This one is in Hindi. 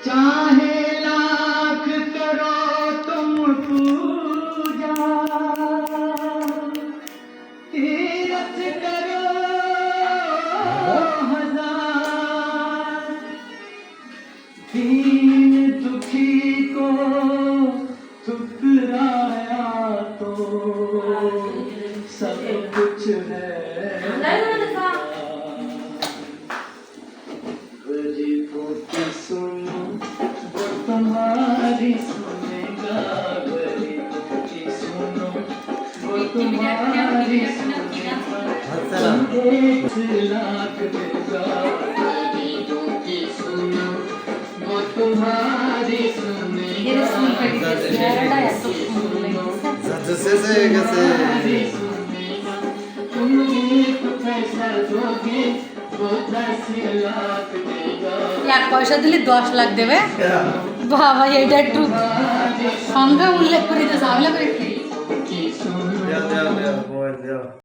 चाहे लाख करो तुम पूजा, तीरथ करो हजार, दीन दुखी को ठुकराया तो सब कुछ है। गरीबों की सुनो वो तुम्हारी सुनेगा, गरीबों की सुनो वो तुम्हारी सुनेगा, एक लाख देगा। गरीबों की सुनो वो तुम्हारी सुनेगा, तुम एक पैसा दोगे वो 10 लाख देगा। এক পয়সা দিলে 10 লাখ দেবে বাবা, এটা একটু সংখ্যা উল্লেখ করে দিতে ঝামেলা করে কি।